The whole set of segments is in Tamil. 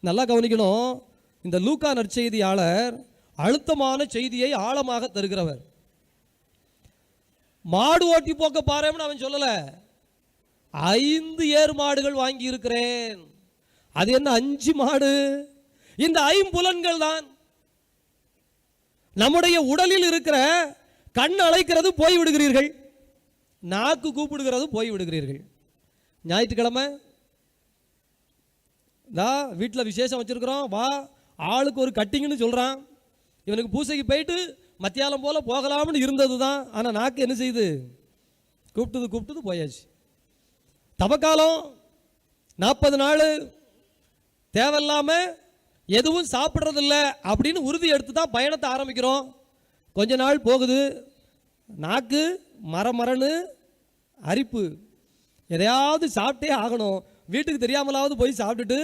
நல்லா கவனிக்கணும். இந்த லூக்கா நற்செய்தியாளர் அழுத்தமான செய்தியை ஆழமாக தருகிறவர். மாடு ஓட்டி போக்க பாருன்னு அவன் சொல்லல. 5 ஏர் மாடுகள் வாங்கி இருக்கிறேன். அது என்ன 5 மாடு? இந்த 5 புலன்கள் தான். நம்முடைய உடலில் இருக்கிற கண் அழைக்கிறது போய் விடுகிறீர்கள், நாக்கு கூப்பிடுகிறது போய் விடுகிறீர்கள். ஞாயிற்றுக்கிழமை வீட்டில் விசேஷம் வச்சிருக்கிறோம், வா ஆளுக்கு ஒரு கட்டிங்னு சொல்றான். இவனுக்கு பூசைக்கு போயிட்டு மத்தியானம் போல போகலாம்னு இருந்தது தான். ஆனால் நாக்கு என்ன செய்யுது? கூப்பிட்டது போயாச்சு. தவக்காலம் 40 நாள் தேவையில்லாம எதுவும் சாப்பிட்றதில்ல அப்படின்னு உறுதி எடுத்து தான் பயணத்தை ஆரம்பிக்கிறோம். கொஞ்ச நாள் போகுது, நாக்கு மரமரன்னு அரிப்பு, எதையாவது சாப்பிட்டே ஆகணும், வீட்டுக்கு தெரியாமலாவது போய் சாப்பிட்டுட்டு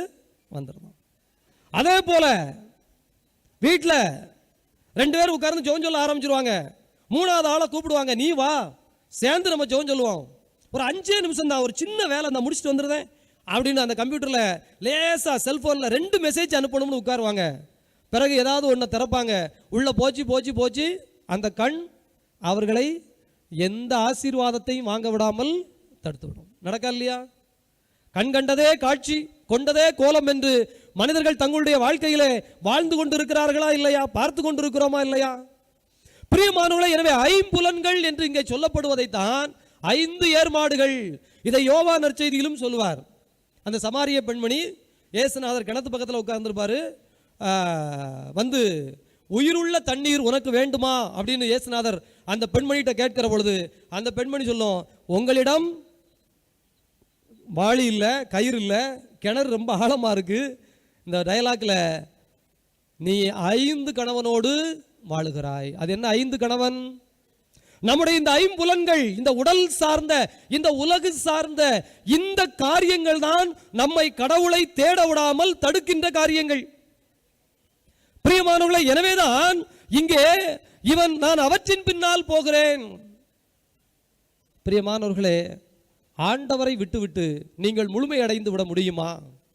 வந்துடணும். அதே போல வீட்டில் 2 பேர் உட்கார்ந்து ஜெபம் சொல்ல ஆரம்பிச்சிருவாங்க. 3வது ஆளை கூப்பிடுவாங்க, நீ வா சேர்ந்து நம்ம ஜெபம் சொல்லுவோம். ஒரு 5 நிமிஷம் தான், ஒரு சின்ன வேலை நான் முடிச்சுட்டு வந்துடுறேன் அப்படின்னு அந்த கம்ப்யூட்டரில் லேசாக செல்ஃபோனில் 2 மெசேஜ் அனுப்பணும்னு உட்காருவாங்க. பிறகு ஏதாவது ஒன்று திறப்பாங்க, உள்ளே போச்சு அந்த கண் அவர்களை எந்த ஆசீர்வாதத்தையும் வாங்க விடாமல் தடுத்து விடும். நடக்கா இல்லையா? கண் கண்டதே காட்சி கொண்டதே கோலம் என்று மனிதர்கள் தங்களுடைய வாழ்க்கையிலே வாழ்ந்து கொண்டிருக்கிறார்களா இல்லையா? பார்த்து கொண்டிருக்கிறோமா இல்லையா? பிரியமானவர்களே, எனவே 5 புலன்கள் என்று இங்கே சொல்லப்படுவதைத்தான் 5 ஏர்மாடுகள். இதை யோவான் நற்செய்தியிலும் சொல்லுவார். அந்த சமாரிய பெண்மணி இயேசுநாதர் கிணத்து பக்கத்தில் உட்கார்ந்துருப்பாரு. வந்து உயிருள்ள தண்ணீர் உனக்கு வேண்டுமா அப்படின்னு இயேசுநாதர் அந்த பெண்மணிகிட்ட கேட்கிற பொழுது அந்த பெண்மணி சொல்லும், உங்களிடம் வாளி இல்லை, கயிறு இல்லை, கிணறு ரொம்ப ஆழமாக இருக்கு. இந்த டயலாக்ல நீ 5 கணவனோடு வாழுகிறாய். அது என்ன 5 கணவன்? நம்முடைய இந்த 5 புலன்கள், இந்த உடல் சார்ந்த, இந்த உலகு சார்ந்த இந்த காரியங்கள் தான் நம்மை கடவுளை தேட விடாமல் தடுக்கின்ற காரியங்கள். பிரியமானவர்களே, எனவேதான் இங்கே இவன் நான் அவற்றின் பின்னால் போகிறேன். பிரியமானவர்களே, ஆண்டவரை விட்டுவிட்டு நீங்கள் முழுமை அடைந்து விட முடியுமா?